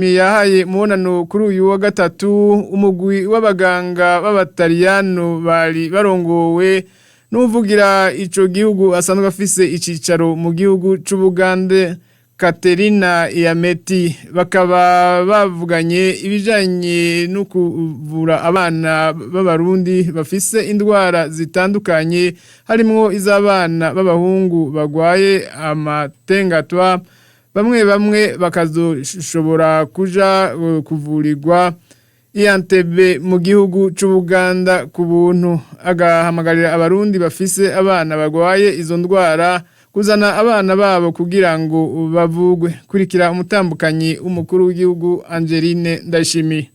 Yahaye muonano kuri uyu wa gatatu umugwi w'abaganga b'abataliyano bari barongowe n'uvugira ico gihugu asanzwe afise icicaro mu gihugu c'Ubugande Katerina Yameti bakaba bavuganye ibijanye no kuvura abana b'abarundi bafise indwara zitandukanye harimwo iz'abana b'abahungu bagwaye amatengatwa bamwe bakazoshobora kuja kuvurirwa Entebbe mu gihugu c'Ubuganda ku buntu agahamagarira abarundi bafise abana bagwaye izo ndwara kuzana abana babo kugira ngo bavugwe kurikira umutambukanyi w'umukuru w'igihugu Angeline Ndayishimiye.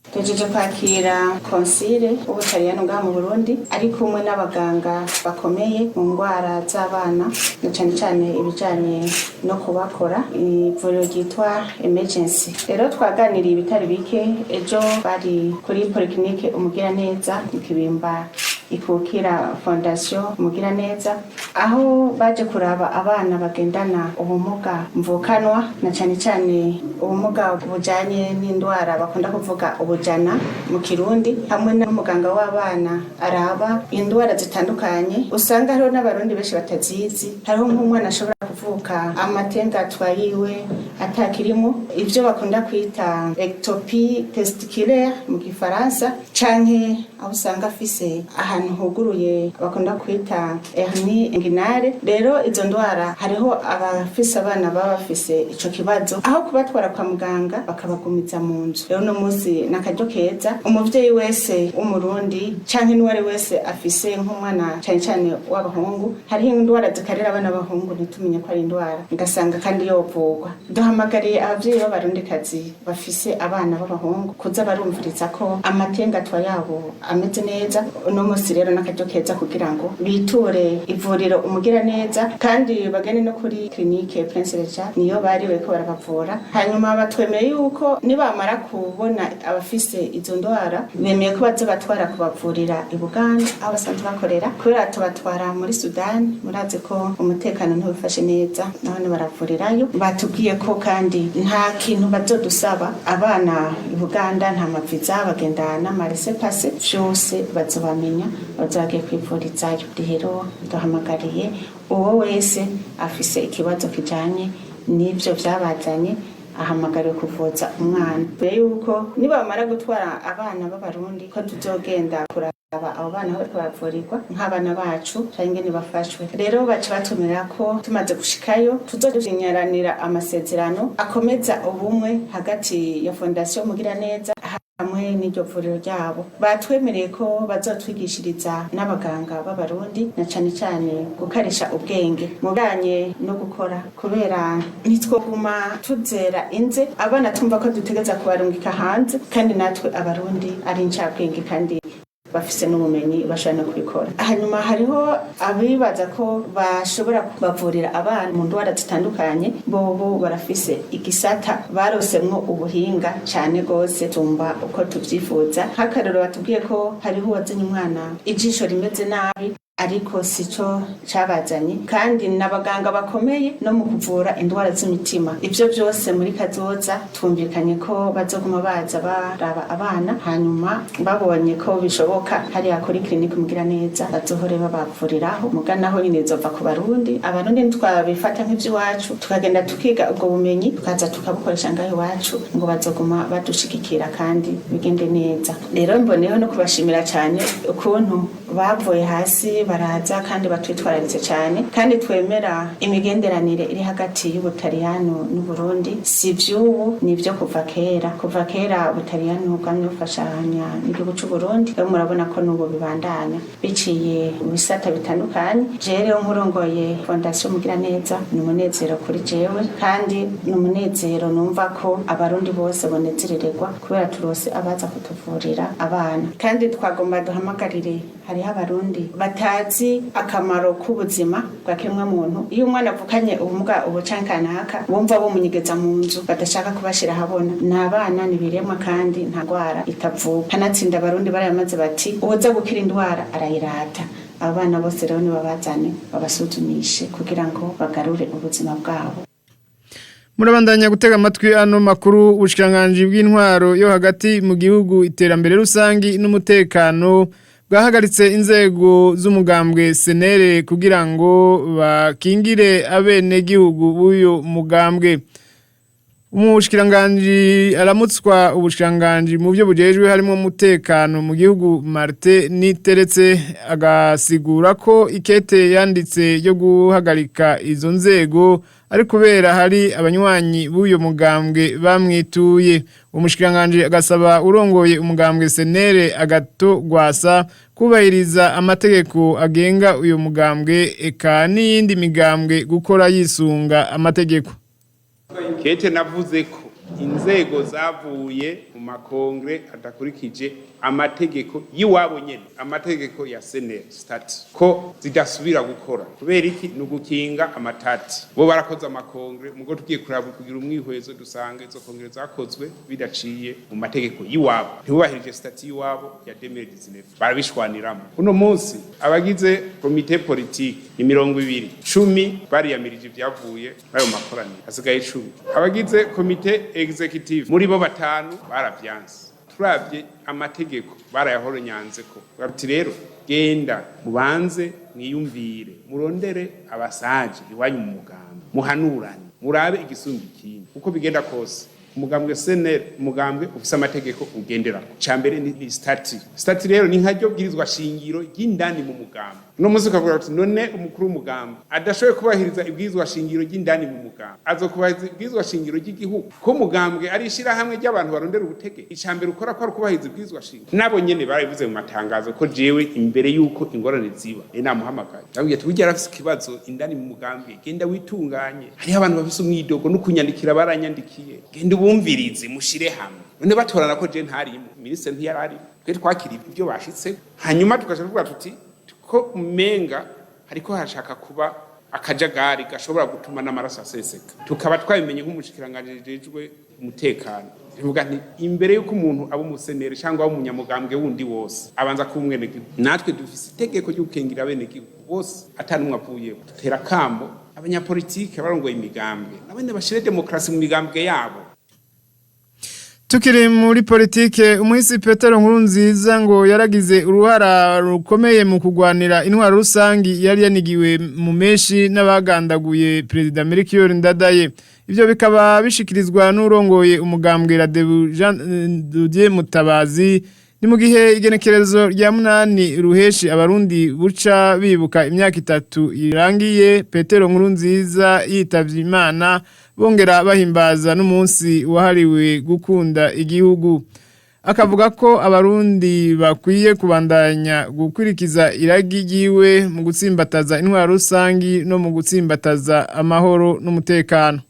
Tujeje kwakira konsile ubutaliyano bwa mu Burundi ari kumwe n'abaganga bakomeye mu ndwara z'abana cyane cyane ibijanye no kubakora ivuriro ryitwa emergency. Rero twaganiriye ibitari bike ejo bari kuri polyclinique umugira neza ikibimba ikukira fondation umugira neza aho baje kuraba abana bagendana ubumuga mvukanwa na cyane cyane ubumuga bujanye n'indwara bakunda kuvuga ubujana mu Kirundi hamwe n'umuganga w'abana araba indwara zitandukanye usanga hariho n'abarundi benshi batazizi hariho nk'umwana ashobora kuvuka amatengatwa yiwe atakirimo ivyo bakunda kwita ectopie testiculaire mu Gifaransa canke aho usanga afise ahantu huguruye bakunda kwita hernie inguinale. Rero izo ndwara hariho abafise abana baba bafise ico kibazo aho kubatwara kwa muganga bakabagumiza mu nzu. Rero no musi nakaryo keza umuvyeyi wese w'umurundi canke n'uwari wese afise nk'umwana cyane cyane w'abahungu hariho indwara zikarera abana b'abahungu ntitumenye ko ari indwara ngasanga kandi yovugwa. Duhamagariye abavyeyi b'abarundikazi bafise abana b'abahungu kuza barumviriza ko amatengatwa yabo ameze neza. Uno musi rero nakaryo keza kugira ngo biture ivuriro umugira neza kandi bagene no kuri clinique Prince Richard niyo bari weko barabavura. Hanyuma batwemeye yuko nibamara kubona abafise izo ndwara bemeye ko bazobatwara kubavurira i Buganda aho basanzwe bakorera kubera tubatwara muri Sudan muraze ko umutekano ntibifashe neza none baravurirayo. Batubwiye ko kandi nta kintu bazodusaba abana i Buganda nta maviza bagenda n'amarese passe byose bazobamenya bazagiye kwivurizayo. Rero duhamagariye uwo wese afise ikibazo kijanye n'ivyo vyabazanye ahamagariwe kuvuza umwana. Mbere yuko nibamara gutwara abana b'abarundi ko tuzogenda kuraba abo bana aho bavurirwa nk'abana bacu cyangwa ni bafashwe. Rero baca batumira ko tumaze gushikayo tuzojinyaranira amasezerano akomeza ubumwe hagati ya fondation mugira neza hamwe n'iryo vuriro ryabo. Batwemereye ko bazotwigishiriza n'abaganga b'abarundi na cyane cyane gukarisha ubwenge mubanye no gukora kubera nitwoguma tuzera inze abana tumva ko dutegeza kubarungika hanze kandi natwe abarundi ari incabwenge kandi bafise n'ubumenyi bashobora no kubikora. Hanyuma hariho abibaza ko bashobora kubavurira abana mu ndwara zitandukanye bobo barafise igisata barosemwo ubuhinga cyane gose tumba uko tuvyifuza. Hakarero batubwiye ko hariho wazanye umwana ijisho rimeze nabi ariko sico cabazanye kandi n'abaganga bakomeye no mu kuvura indwara z'imitima. Ivyo byose muri kazoza twumvikanye ko bazoguma baza baraba abana hanyuma babonye ko bishoboka hari akuri clinique mugira neza bazohore babavuriraho muganaho nyine zova ku barundi. Abarundi twabifata nk'ivy'iwacu tukagenda tukiga ubwo bumenyi tukaza tukabukoresha ngaho iwacu ngo bazoguma badushigikira kandi bigende neza. Rero mboneho no kubashimira cyane ukuntu bavuye hasi baraza kandi batwitwararitse cyane kandi twemera imigenderanire iri hagati y'Ubutaliyano n'u Burundi si vy'ubu nivyo kuva kera Ubutaliyano bwamye bufashanya n'igihugu c'u Burundi. Rero murabona ko n'ubu bibandanya biciye mu bisata bitandukanye. Jewe nkurongoye fondation mugira neza ni umunezero kuri jewe kandi ni umunezero numva ko abarundi bose bonezerererwa kubera turose abaza kutuvurira abana. Kandi twagomba duhamagarire hariho abarundi batazi akamaro k'ubuzima bwa kimwe muntu. Iyo umwana avukanye ubumuga ubucankanaka bumva bumunyegeza mu nzu badashaka kubashira habona n'abana nibiremwa kandi nta ndwara itavuka. Hanatsinda abarundi barayamaze bati uwoza gukira indwara arayirata. Abana bose rero ni babazane babasuzumishe kugira ngo bagarure ubuzima bwabo. Murabandanya gutega amatwi ano makuru ubushikanganje bw'intwaro yo hagati mu gihugu iterambere rusangi n'umutekano bwahagaritse inzego z'umugambwe senere kugira ngo bakingire abene gihugu buyo mugambwe. Umushikiranganje aramutswa ubushikanganje mu byo bujejwe harimo umutekano mu gihugu Marte niteretse agasigura ko ikete yanditse yo guhagarika izo nzego ari kubera hari abanywanyi b'uyo mugambwe bamwituye. Umushikiranganje agasaba urongoye umugambwe senere agato gwasa kubahiriza amategeko agenga uyo mugambwe eka n'iyindi migambwe gukora yisunga amategeko. Kete navuze ko inzego zavuye mu makongre adakurikije amategeko yiwabo nyene, amategeko ya senere stati ko zidasubira gukora kubera iki nugukinga amatati. Bo barakoze amakongre mugo tugiye kuraba kugira umwihwezo dusanga izo kongre zakozwe bidaciye mu mategeko yiwabo, ntibubahirije stati yiwabo ya 2019 barabishwaniramo. Uno munsi abagize komite politique ni 20 10 bariyamirije ivyavuye bayo makoraniro hasigaye 10. Abagize komite executive muri bo batanu baravyanse. Turavye amategeko barayahoronyanze ko bati rero genda mubanze mwiyumvire murondere abasaje iwanyu mu mugambwe muhanurane murabe igisumbi kintu uko bigenda kose umugambwe senere umugambwe ufise amategeko ugenderako cambere ni stati rero ni nkaryo bwirizwa shingiro y'indani mu mugambwe. No muzi kavuga ati none umukuru w'umugambwe adashoboye kubahiriza ibwirizwa shingiro y'indani mu mugambwe azokubahiriza ibwirizwa shingiro ry'igihugu ko mugambwe ari ishira hamwe ry'abantu barondera ubutege icambere ukora ko ari kubahiriza ibwirizwa shingiro. Nabo nyene barabivuze mu matangazo ko jewe imbere yuko ingorane ziba namuhamagaye nabwiye ati burya arafise ikibazo indani mu mugambwe genda witunganye hari abantu bafise umwidogo no kunyandikira baranyandikiye genda ubumvirize mushire hamwe none batorana ko je ntarimo ministre ntiyarari twe twakira ibyo bashitse hanyuma tukavuga tuti ko umenga hariko hashaka kuba akajagari gashobora gutuma n'amaraso aseseka tukaba twabimenye nk'umushikiranganje jejwe umutekano bivuga nti imbere yuko umuntu aba umusenere cyangwa umunyamugambwe wundi wose abanza kumwene gihugu natwe dufise itegeko ryo gukengira bene gihugu bose atanumwe avuye tutera kambo abanyapolitike barongoye imigambwe nabene bashire demokrasi mu migambwe yabo. Tukiri muri politike umuhisi Petero Nkurunziza ngo yaragize uruhara rukomeye mu kugwanira intwaro rusangi yari yanigiwe mu meshi n'abagandaguye President Melchior Ndadaye. Ivyo bikaba bishikirizwa n'urongoye umugambwe Radebu Jean Didier Mutabazi ni mu gihe igenekerezo rya 8 Ruheshi abarundi buca bibuka imyaka 3 irangiye Petero Nkurunziza yitavye Imana bongera bahimbaza n'umunsi wahariwe gukunda igihugu. Akavuga ko abarundi bakwiye kubandanya gukurikiza iragi giwe mu gutsimbataza intwaro rusangi no mu gutsimbataza amahoro n'umutekano.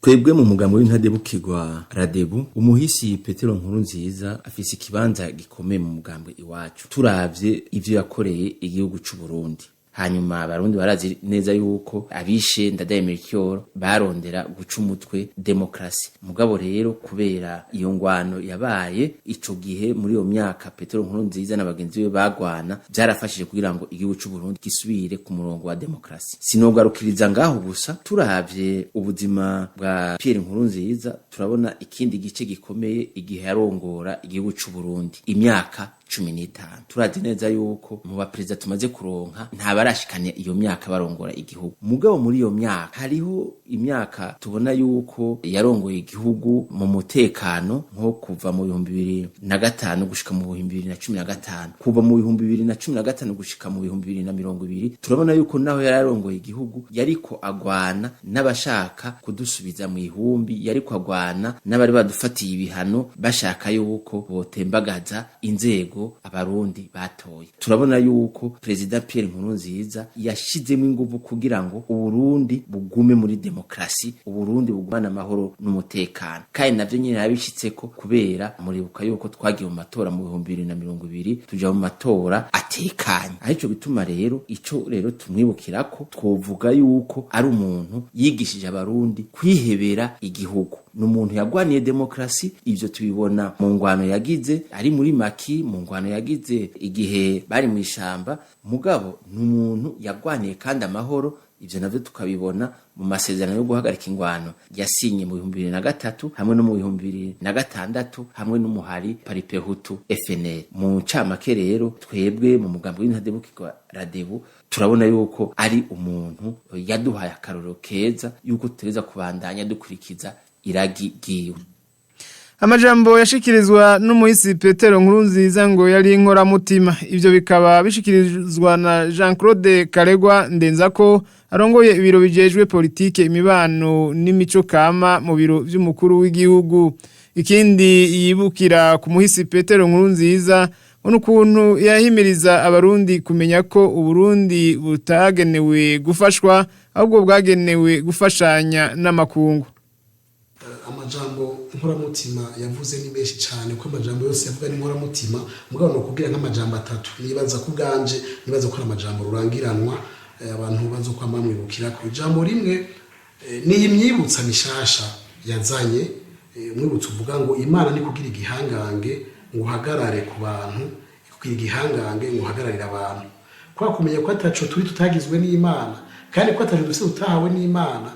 Twebwe mu mugambo w'intadebukirwa Radebu umuhisi Petero Nkurunziza afise ikibanza gikomeye mu mugambo iwacu turavye ivyo yakoreye igihugu c'u Burundi. Hanyuma abarundi barazi neza yuko abishe Ndadaye Melchior barondera guca umutwe demokrasi. Mugabo rero kubera iyo ngwano yabaye ico gihe muri iyo myaka Petero Nkurunziza n'abagenzi be bagwana byarafashije kugira ngo igihugu c'u Burundi gisubire ku murongo wa demokrasi. Sinogarukiriza ngaho gusa turavye ubuzima bwa Pierre Nkurunziza turabona ikindi gice gikomeye igihe yarongora igihugu c'u Burundi imyaka 15. Turazi neza yuko mu baperezida tumaze kuronka nta barashikanye iyo myaka barongora igihugu. Mugabo muri iyo myaka hariho imyaka tubona yuko yarongoye igihugu mu mutekano nko kuva mu 2005 gushika mu 2015 kuva mu 2015 gushika mu 2020 turabona yuko naho yararongoye igihugu yariko agwana n'abashaka kudusubiza mu ihumbi yariko agwana n'abari badufatiye ibihano bashaka yuko botembagaza inzego abarundi batoye. Turabona yuko President Pierre Nkurunziza yashizemo ingufu kugira ngo Uburundi bugume muri demokrasi, Uburundi bugumana amahoro n'umutekano. Kandi navyo nyine yabishitseko kubera muribuka yuko twagiye mu matora mu 2020 tuja mu matora atekanye. Arico bituma rero ico rero tumwibukirako twovuga yuko ari umuntu yigishije abarundi kwihebera igihugu. N'umuntu yagwaniye demokrasi ivyo tubibona mu ngwano yagize ari muri Maki mu ngwano yagize igihe bari mu ishamba mugabo n'umuntu yagwaniye kandi amahoro ivyo navyo tukabibona mu masezerano yo guhagarika ingwano yasinye mu 2003 hamwe no mu 2006 hamwe n'umuhari paripehutu FNL. Mu camake rero twebwe mu mugambi w'intadebukirwa radebu turabona yuko ari umuntu yaduhaye akaroro keza yuko tutegeza kubandanya dukurikiza iragi giwe. Amajambo yashikirizwa n'umuhisi Petero Nkurunziza ngo yari inkoramutima. Ivyo bikaba bishikirizwa na Jean-Claude Karegwa Ndenzako arongoye ibiro bijejwe politike imibano n'imico kama mu biro vy'umukuru w'igihugu. Ikindi yibukira ku muhisi Petero Nkurunziza ukuntu yahimiriza abarundi kumenya ko Uburundi butagenewe gufashwa ahubwo bwagenewe gufashanya n'amakungu. Amajambo inkoramutima yavuze ni menshi cyane ko amajambo yose yavuga ni inkoramutima mugabo no kubwira nk'amajambo atatu nibaza ku bwanje nibaza ko amajambo rurangiranwa abantu bazo kwama mwibukira ko ijambo rimwe ni imyibutsa mishasha yazanye mwibutsa uvuga ngo Imana ni kugira igihangange ngo hagarare ku bantu kugira igihangange ngo hagararira abantu kwa kumenya ko ataco turi tutagizwe n'Imana kandi ko ataco dufite utahawe n'Imana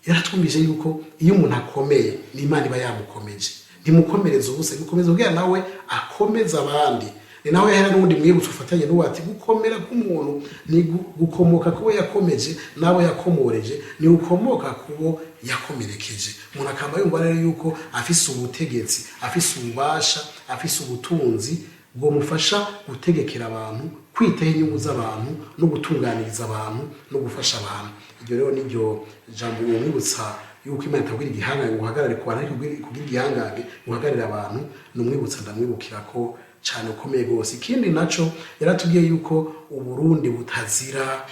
yaratwumvise yuko iyo umuntu akomeye n'Imana iba yamukomeje ntimukomereze ubuse gukomeza ubwira nawe akomeza abandi ni nawe yahera n'undi mwibutsa ufatanye n'uwati gukomera k'umuntu ni gukomoka kubo yakomeje nabo yakomoreje ni ukomoka kubo yakomerekeje umuntu akaba yumva rero yuko afise ubutegetsi afise ububasha afise ubutunzi bwo mufasha gutegekera abantu kwitaho inyungu z'abantu no gutunganiriza abantu no gufasha abantu. Iryo rero niryo jambo umwibutsa yuko Imana itabwira igihangange ngo uhagarare ku bantu kugira igihangange uhagararira abantu n'umwibutsa ndamwibukira ko cyane ukomeye gose. Ikindi naco yaratubwiye yuko Uburundi butazira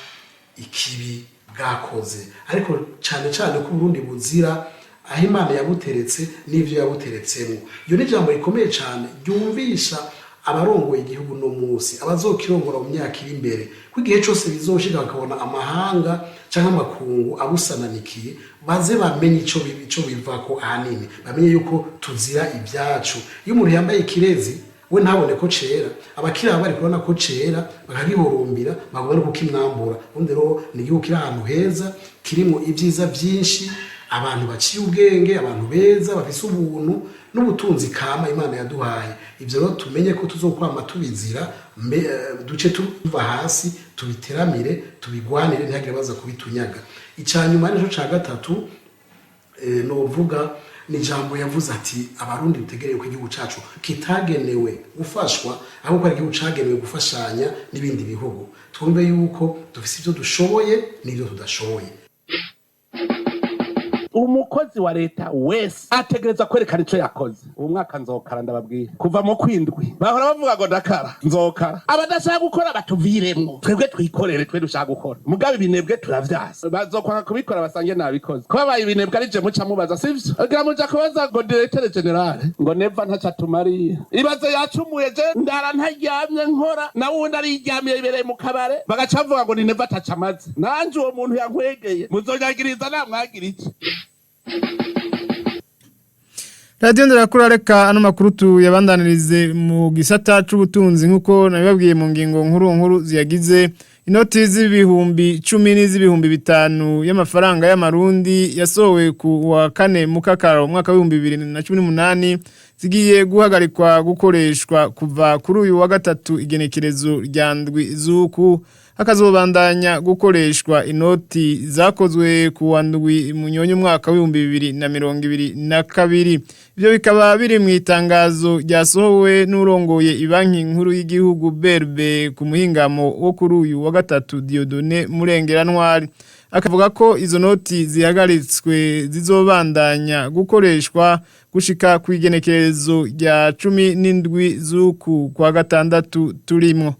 ikibi bwakoze ariko cyane cyane ko Uburundi buzira aho Imana yabuteretse n'ivyo yabuteretsemo. Iyo ni jambo rikomeye cyane ryumvisha abarongoye igihugu no munsi abazokirongora mu myaka iri imbere kwigihe cyose bizoshika bakabona amahanga cyangwa amakungu abusananikiye baze bamenye ico bivako ahanini bamenye yuko tuzira ibyacu. Iyo umuntu yambaye ikirezi we ntabone ko cera abakira bari kubona ko cera bakagihurumbira bagomba kukimwambura undi rero ni igihugu kiri ahantu heza kirimo ibyiza byinshi abantu baciye ubwenge abantu beza bafise ubuntu n'ubutunzi kama Imana yaduhaye. Ivyo rero tumenye ko tuzokwama tubizira duce tuva hasi tubiteramire tubigwanire ntihagire baza kubitunyaga. Icanyuma n'ejo ca gatatu novuga ni jambo yavuze ati abarundi bitegereye ko igihugu cacu kitagenewe gufashwa ahubwo ari igihugu cagenewe gufashanya n'ibindi bihugu. Twumve yuko dufise ivyo dushoboye n'ivyo tudashoboye. Umukozi wa leta wese ategereza kwerekana ico yakoze. Uwo mwaka nzokara ndababwiye kuva mu kwindwi bahora bavuga ngo ndakara nzokara abadashaka gukora batuviremwo twebwe twikorere twe dushaka gukora mugabe ibinebwe turavyasa bazokwanga kubikora basange nabikoze ko babaye ibinebwe ari je muca mubaza sivyo agira muja kubaza ngo directeur general ngo neva ntaca tumariye ibaze yacumuye je ndara ntaryamye nkora na wundi ari iryamiye ibereye mu kabare bagaca bavuga ngo ni neva ataca amaze nanje uwo muntu yankwegeye muzonyagiriza namwagira iki. Radio Nderagakura reka ano makuru tuyabandanirize mu gisata c'ubutunzi nkuko nabibabwiye mu ngingo nkuru ziyagize. Inoti z'ibihumbi 10 n'iz'ibihumbi 5 y'amafaranga y'amarundi yasowe ku wa 4 mukakaro umwaka wa 2018 zigiye guhagarikwa gukoreshwa kuva kuri uyu wa gatatu igenekerezo rya ndwi zuku hakazobandanya gukoreshwa inoti zakozwe ku wa ndwi munyonyo umwaka wa 2022. Ivyo bikaba biri mu itangazo ryasohowe n'urongoye ibanki nkuru y'igihugu BRB ku muhingamo wo kuri uyu wa gatatu Dieudonné Murengerantwari. Akavuga ko izo noti zihagaritswe zizobandanya gukoreshwa gushika ku igenekerezo rya 17 z'uku kwa gatandatu turimo.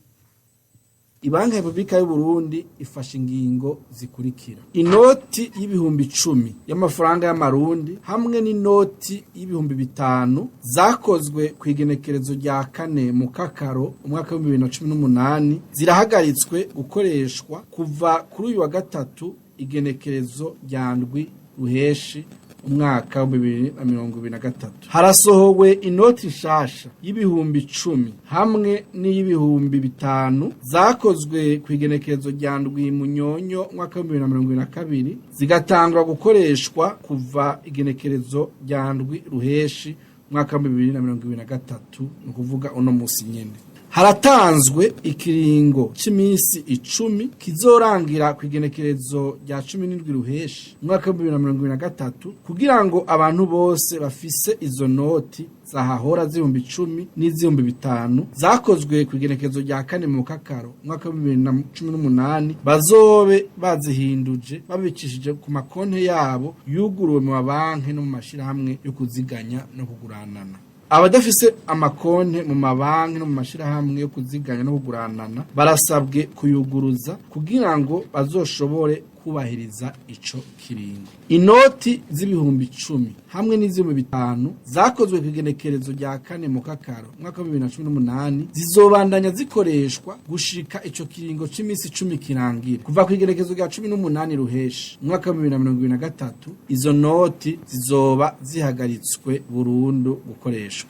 Ibanki ya Republika y'u Burundi ifashe ingingo zikurikira: inoti y'ibihumbi 10 y'amafaranga y'amarundi hamwe n'inoti y'ibihumbi 5 zakozwe ku igenekerezo rya 4 mukakaro umwaka wa 2018 zirahagaritswe gukoreshwa kuva kuri uyu wa gatatu igenekerezo rya ndwi Ruheshi umwaka wa 2023 harasohowe inoti nshasha y'ibihumbi 10 hamwe n'ibihumbi 5 zakozwe ku igenekerezo rya ndwi munyonyo umwaka wa 2022 zigatangwa gukoreshwa kuva igenekerezo rya ndwi ruheshi umwaka wa 2023 no kuvuga uno musi nyene. Haratanzwe ikiringo c'imisi 10 kizorangira ku igenekerezo rya 17 ruheshi umwaka wa 2023 kugira ngo abantu bose bafise izo noti zahahora z'ibihumbi 10 n'iz'ibihumbi 5 zakozwe ku igenekerezo rya 4 mu kakaro umwaka wa 2018 bazobe bazihinduje babicishije ku makonte yabo yuguruwe mu mabanki no mu mashirahamwe yo kuziganya no kuguranana. Abadafise amakonte mu mabanki no mu mashirahamwe yo kuziganya no kuguranana barasabwe kuyuguruza kugira ngo bazoshobore kubahiriza ico kiringo. Inoti z'ibihumbi 10 hamwe n'iz'ibihumbi 5 zakozwe ku igenekerezo rya 4 mu kakaro umwaka wa 2018 zizobandanya zikoreshwa gushika ico kiringo c'imisi 10 kirangira kuva ku igenekerezo rya 18 ruheshi umwaka wa 2023 izo noti zizoba zihagaritswe burundu gukoreshwa.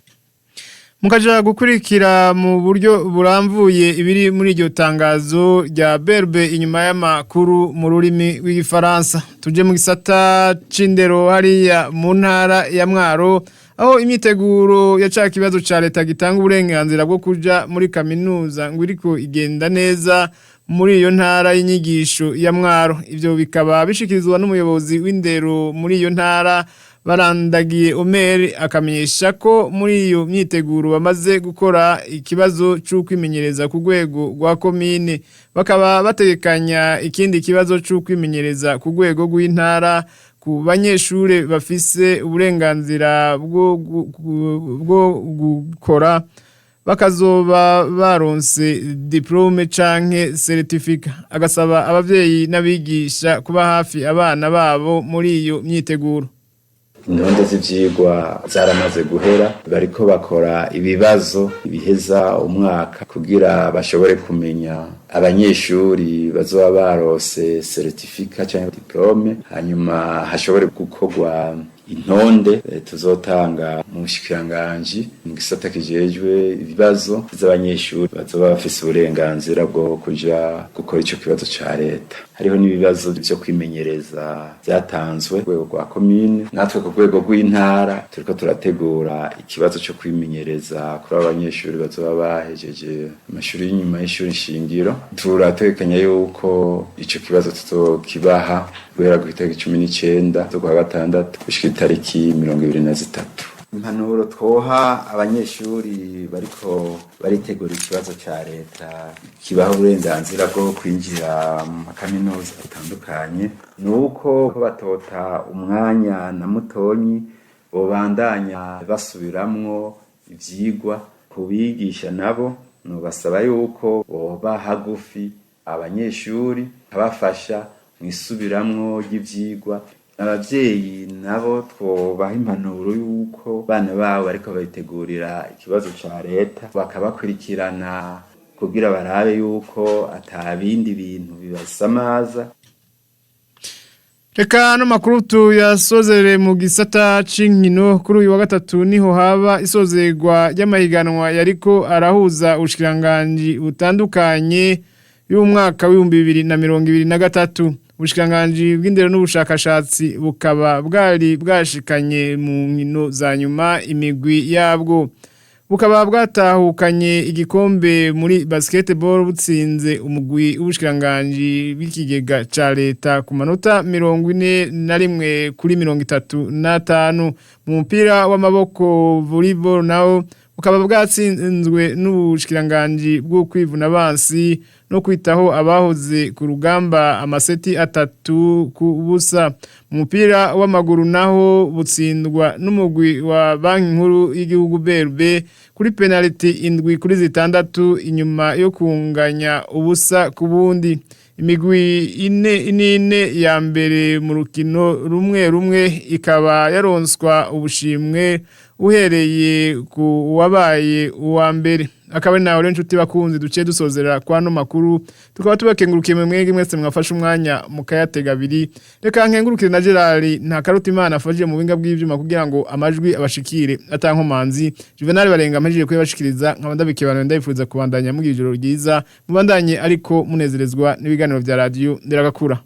Mukaja gukurikira mu buryo buramvuye ibiri muri iryo tangazo rya Berbe inyuma y'amakuru mu rurimi rw'igifaransa. Tuje mu gisata c'indero hariya mu ntara ya Mwaro aho imyiteguro ya ca kibazo ca leta gitanga uburenganzira bwo kuja muri kaminuza ngo iriko igenda neza muri iyo ntara y'inyigisho ya Mwaro. Ivyo bikaba bishikirizwa n'umuyobozi w'indero muri iyo ntara Barandagiye Omer akamenyesha ko muri iyo myiteguro bamaze gukora ikibazo c'ukwimenyereza ku rwego rwa komine bakaba bategekanya ikindi kibazo c'ukwimenyereza ku rwego rw'intara ku banyeshure bafise uburenganzira bwo gukora bakazoba baronse diplome canke certificate. Agasaba abavyeyi n'abigisha kuba hafi abana babo muri iyo myiteguro. Intonde z'ivyigwa zaramaze guhera bariko bakora ibibazo biheza umwaka kugira bashobore kumenya abanyeshuri bazoba barose certificate cyangwa diplome hanyuma hashobore gukorwa intonde tuzotanga mu bushikiranganje mu gisata kijejwe ibibazo z'abanyeshuri bazoba bafise uburenganzira bwo kuja gukora ico kibazo ca leta. Hariho n'ibibazo byo kwimenyereza byatanzwe ku rwego rwa komine natwe ku rwego rw'intara turiko turategura ikibazo cyo kwimenyereza kuri abanyeshuri bazoba bahejeje amashuri y'inyuma y'ishuri shingiro. Turategekanya yuko ico kibazo tuzokibaha guhera ku itariki 19 z'ukwa gatandatu gushika itariki 23. Impanuro twoha abanyeshuri bariko baritegura ikibazo ca leta kibaho uburenganzira bwo kwinjira mu makaminuza atandukanye nuko batota umwanya na mutonyi bobandanya basubiramwo ivyigwa kubigisha nabo no basaba yuko boba hagufi abanyeshuri abafasha mwisubiramwo ry'ivyigwa. Abavyeyi nabo twobaha impanuro yuko bana babo bariko bayitegurira ikibazo ca leta bakabakurikirana kugira barabe yuko atabindi bintu bibasamaza. Reka no makuru tuyasozere mu gisata c'inkino kuri uyu wa gatatu niho haba isozerwa ry'amahiganwa yariko arahuza ubushikiranganje butandukanye y'umwaka wa 2023. Ubushikiranganje bw'indero n'ubushakashatsi bukaba bwari bwashikanye mu nkino za nyuma imigwi yabwo bukaba bwatahukanye igikombe muri basketball butsinze umugwi w'ubushikiranganje bw'ikigega ca leta ku manota 41 kuri 35. Mu mupira w'amaboko volleyball nawo bukaba bwatsinzwe n'ubushikiranganje bwo kwivuna abansi no kwitaho abahoze ku rugamba amaseti 3 ku busa. Mu mupira w'amaguru naho butsindwa n'umugwi wa banki nkuru y'igihugu BRB kuri penalty 7 kuri 6 inyuma yo kunganya ubusa ku bundi. Imigwi ine ya mbere mu rukino rumwe ikaba yaronswa ubushimwe uhereye ku wabaye uwa mbere. Akaba ari nawe inshuti bakunzi duciye dusozera kwa no makuru tukaba tubakengurukiye mwege mwese mwafashe umwanya mukayatega abiri. Reka nkengurukire na Gerard nta karuta Imana afashije mu binga bw'ivyuma kugira ngo amajwi abashikire atankomanzi. Juvenal barenga amajije kuyabashikiriza nkabandabikebana ndayifuza kubandanya mu ijoro ryiza mubandanye ariko munezerezwa n'ibiganiro vya radio Nderagakura.